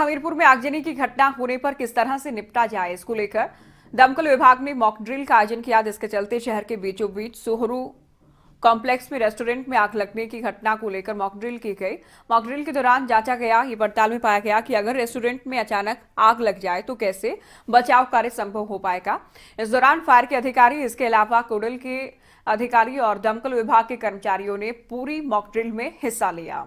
हमीरपुर में आगजनी की घटना होने पर किस तरह से निपटा जाए, इसको लेकर दमकल विभाग ने मॉक ड्रिल का आयोजन किया, जिसके चलते शहर के बीचों बीच सोहरू कॉम्प्लेक्स में रेस्टोरेंट में आग लगने की घटना को लेकर मॉक ड्रिल की गई। मॉक ड्रिल के दौरान जांचा गया, ये पड़ताल में पाया गया कि अगर रेस्टोरेंट में अचानक आग लग जाए तो कैसे बचाव कार्य संभव हो पाएगा। इस दौरान फायर के अधिकारी, इसके अलावा कोडल के अधिकारी और दमकल विभाग के कर्मचारियों ने पूरी मॉक ड्रिल में हिस्सा लिया।